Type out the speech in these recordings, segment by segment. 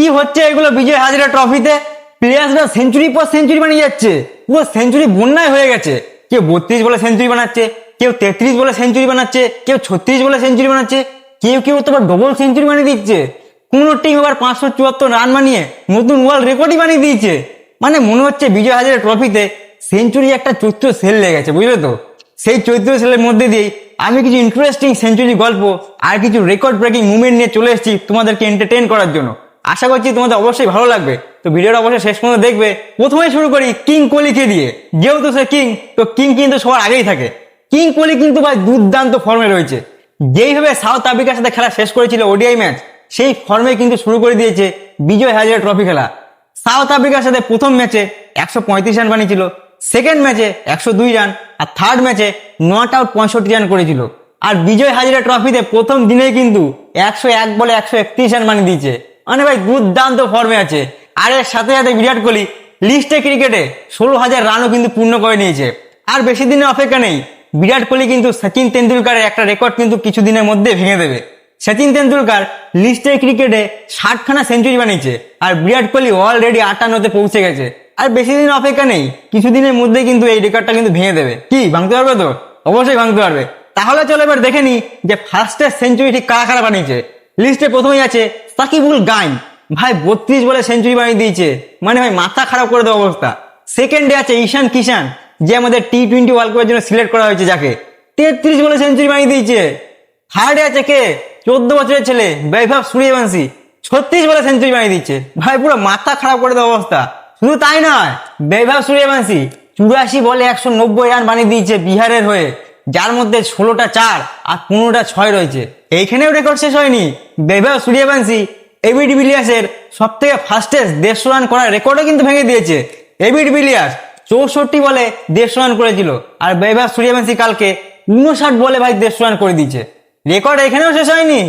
কি হচ্ছে এগুলো বিজয় হাজারে ট্রফিতে? প্লেয়ার্সরা সেঞ্চুরি পর সেঞ্চুরি বানিয়ে যাচ্ছে, পুরো সেঞ্চুরি বন্যায় হয়ে গেছে। কেউ 32 বলে সেঞ্চুরি বানাচ্ছে, কেউ 33 বলে সেঞ্চুরি বানাচ্ছে, কেউ 36 বলে সেঞ্চুরি বানাচ্ছে, কেউ কেউ তো ডবল সেঞ্চুরি বানিয়ে দিচ্ছে। কোন টিম এবার 574 রান বানিয়ে নতুন ওয়ার্ল্ড রেকর্ডই বানিয়ে দিয়েছে। মানে মনে হচ্ছে বিজয় হাজারে ট্রফিতে সেঞ্চুরি একটা চৈত্র সেল লেগেছে, বুঝলে তো? সেই চৈত্র সেলের মধ্যে দিয়েই আমি কিছু ইন্টারেস্টিং সেঞ্চুরি গল্প আর কিছু রেকর্ড ব্রেকিং মুভমেন্ট নিয়ে চলে এসেছি তোমাদেরকে এন্টারটেইন করার জন্য। আশা করছি তোমাদের অবশ্যই ভালো লাগবে, তো ভিডিওটা অবশ্যই শেষ পর্যন্ত দেখবে। প্রথমে শুরু করি কিং কোহলিকে দিয়ে। যেহেতু সে কিং, তো কিং কিন্তু সবার আগেই থাকে। কিং কোহলি কিন্তু ভাই দুর্দান্ত ফর্মে রয়েছে। যেইভাবে সাউথ আফ্রিকার সাথে খেলা শেষ করেছিল ওডিআই ম্যাচ, সেই ফর্মে কিন্তু শুরু করে দিয়েছে বিজয় হাজারে ট্রফি খেলা। সাউথ আফ্রিকার সাথে প্রথম ম্যাচে 135 রান বানিয়েছিল, সেকেন্ড ম্যাচে 102 রান, আর থার্ড ম্যাচে নট আউট 65 রান করেছিল। আর বিজয় হাজারে ট্রফিতে প্রথম দিনেই কিন্তু 101 বলে 131 রান বানিয়ে দিয়েছে। মানে ভাই দুর্দান্ত ফর্মে আছে। আর এর সাথে সাথে বিরাট কোহলি লিস্টে ক্রিকেটে 16,000 রানও কিন্তু পূর্ণ করে নিয়েছে। আর বেশি দিনের অপেক্ষা নেই, বিরাট কোহলি কিন্তু সচিন তেন্ডুলকারের একটা রেকর্ড কিন্তু কিছুদিনের মধ্যে ভেঙে দেবে। সচিন তেন্ডুলকার লিস্টে ক্রিকেটে 60খানা সেঞ্চুরি বানিয়েছে, আর বিরাট কোহলি অলরেডি 58তে পৌঁছে গেছে। আর বেশি দিন অপেক্ষা নেই, কিছুদিনের মধ্যে কিন্তু এই রেকর্ডটা কিন্তু ভেঙে দেবে। কি ভাঙতে পারবে তো? অবশ্যই ভাঙতে পারবে। তাহলে চলো এবার দেখে নি যে ফার্স্টের সেঞ্চুরি ঠিক কারা কারা বানিয়েছে। লিস্টে প্রথমেই আছে সাকিবুল গাইন, ভাই 32 বলে সেঞ্চুরি বানিয়ে দিয়েছে। মানে ভাই মাথা খারাপ করে দেওয়া অবস্থা। সেকেন্ডে আছে ঈশান কিষান, যে আমাদের টি20 ওয়ার্ল্ড কাপের জন্য সিলেক্ট করা হয়েছে, যাকে 33 বলে সেঞ্চুরি বানিয়ে দিয়েছে। থার্ডে আছে কে? 14 বছরের ছেলে বৈভব সূর্যবংশী, 36 বলে সেঞ্চুরি বানিয়ে দিচ্ছে। ভাই পুরো মাথা খারাপ করে দেওয়া অবস্থা। শুধু তাই নয়, বৈভব সূর্যবংশী 84 বলে 190 রান বানিয়ে দিয়েছে বিহারের হয়ে, যার মধ্যে 16টা 4 আর 15টা 6 রয়েছে। এইখানেও রেকর্ড শেষ হয়নি। বৈভব সূর্যবংশী এবি ডিভিলিয়ার্সের সব থেকে ফাস্টেস্ট 150 রান করার রেকর্ডও কিন্তু ভেঙে দিয়েছে। এবি ডিভিলিয়ার্স 64 বলে 150 রান করেছিল, আর বৈভব সূর্যবংশী কালকে 59 বলে ভাই 150 রান করে দিয়েছে। রেকর্ড এখানেও শেষ হয়নি।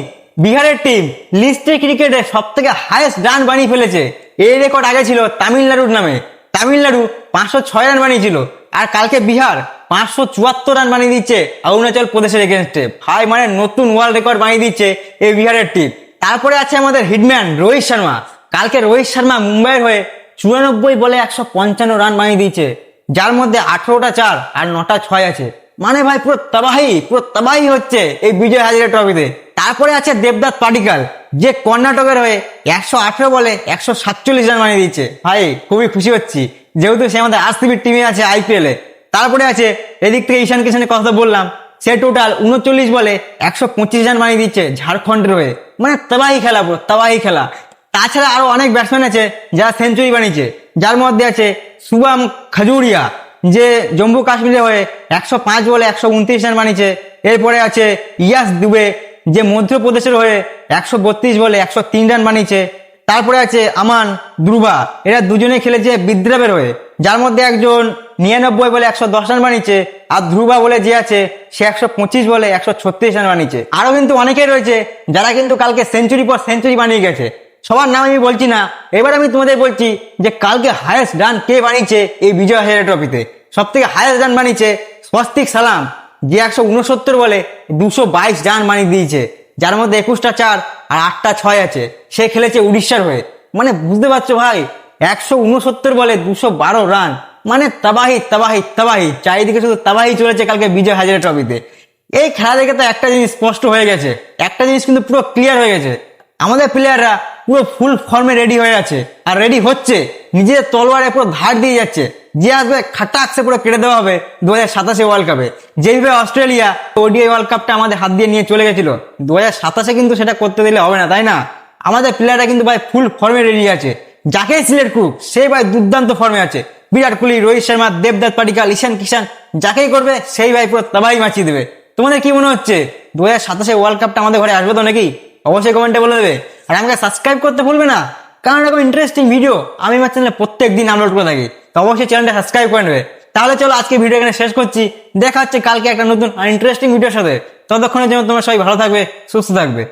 বিহারের টিম লিস্টে ক্রিকেটে সব থেকে হাইয়েস্ট রান বানিয়ে ফেলেছে। এই রেকর্ড আগে ছিল তামিলনাড়ুর নামে। তামিলনাড়ু 506 রান বানিয়েছিল, আর কালকে বিহার 574 রান বানিয়ে দিচ্ছে অরুণাচল প্রদেশের এগেনস্টে। ভাই মানে নতুন ওয়ার্ল্ড রেকর্ড বানিয়ে দিচ্ছে এই বিহারের টিম। তারপরে আছে আমাদের হিটম্যান রোহিত শর্মা। কালকে রোহিত শর্মা মুম্বাইয়ের হয়ে 94 বলে 155 রান বানিয়ে দিয়েছে, যার মধ্যে 18টা 4 আর 9টা 6 আছে। মানে ভাই পুরো তবাহি হচ্ছে এই বিজয় হাজারে ট্রফিতে। তারপরে আছে দেবদত্ত পাডিক্কাল, যে কর্ণাটকের হয়ে 118 বলে 147 রান বানিয়ে দিচ্ছে। ভাই খুবই খুশি হচ্ছি, যেহেতু সে আমাদের আরসিবির টিমে আছে আইপিএল এ। তারপরে আছে এদিক থেকে ঈশান কিষানের কথা বললাম, সে টোটাল 39 বলে 125 রান বানিয়ে দিচ্ছে ঝাড়খণ্ডের হয়ে। মানে তবাহি খেলা, পুরো তবাহি খেলা। তাছাড়া আরো অনেক ব্যাটসম্যান আছে যারা সেঞ্চুরি বানিয়েছে, যার মধ্যে আছে শুভম খাজুরিয়া, যে জম্মু কাশ্মীরে হয়ে 105 বলে 129 রান বানিয়েছে। এরপরে আছে ইয়াস দুবে, যে মধ্যপ্রদেশের হয়ে 132 বলে 103 রান বানিয়েছে। তারপরে আছে আমান ধ্রুবা, এরা দুজনে খেলেছে বিদ্রাবের হয়ে, যার মধ্যে একজন 99 বলে 110 রান বানিয়েছে, আর ধ্রুবা বলে যে আছে সে 125 বলে 136 রান বানিয়েছে। আরো কিন্তু অনেকেই রয়েছে যারা কিন্তু কালকে সেঞ্চুরি পর সেঞ্চুরি বানিয়ে গেছে। সবার নাম আমি বলছি না, এবার আমি তোমাদের বলছি যে কালকে হাইয়েস্ট রান কে বানিয়েছে এই বিজয় হাজারে ট্রফিতে। সব থেকে হাইয়েস্ট রান বানিয়েছে স্বস্তিক সালাম, যে 169 বলে 222 রান বানিয়ে দিয়েছে, যার মধ্যে 21টা 4 আর 8টা 6 আছে। সে খেলেছে উড়িষ্যার হয়ে। মানে বুঝতে পারছো ভাই, 169 বলে 212 রান। মানে তবাহি চারিদিকে শুধু তবাহি চলেছে কালকে বিজয় হাজারে ট্রফিতে। এই খেলা দেখে তো একটা জিনিস স্পষ্ট হয়ে গেছে, একটা জিনিস কিন্তু পুরো ক্লিয়ার হয়ে গেছে, আমাদের প্লেয়াররা পুরো ফুল ফর্মে রেডি হয়ে আছে, আর রেডি হচ্ছে, নিজের তলোয়ারে পুরো ধার দিয়ে যাচ্ছে। যে আসবে খাটাকসে পুরো কেটে দেওয়া হবে 2027 ওয়ার্ল্ড কাপে। যেভাবে অস্ট্রেলিয়া ওডিআই ওয়ার্ল্ড কাপটা আমাদের হাত দিয়ে নিয়ে চলে গেছিল, 2027 কিন্তু সেটা করতে দিলে হবে না, তাই না? আমাদের প্লেয়াররা কিন্তু ভাই ফুল ফর্মে রেডি আছে। যাকেই সিলেক্ট করুক সেই ভাই দুর্দান্ত ফর্মে আছে। বিরাট কোহলি, রোহিত শর্মা, দেবদত্ত পাডিক্কাল, ঈশান কিষান, যাকেই করবে সেই ভাই পুরো তবাহি মাচিয়ে দেবে। তোমাদের কি মনে হচ্ছে 2027 ওয়ার্ল্ড কাপটা আমাদের ঘরে আসবে তো নাকি? অবশ্যই কমেন্টে বলে দেবে। আর আমাকে সাবস্ক্রাইব করতে ভুলবে না, কারণ এরকম ইন্টারেস্টিং ভিডিও আমি আমার চ্যানেলে প্রত্যেক দিন আপলোড করে থাকি। তো অবশ্যই চ্যানেলটা সাবস্ক্রাইব করে নেবে। তাহলে চলো আজকে ভিডিও এখানে শেষ করছি। দেখা হচ্ছে কালকে একটা নতুন আর ইন্টারেস্টিং ভিডিওর সাথে। ততক্ষণের জন্য তোমরা সবাই ভালো থাকবে, সুস্থ থাকবে।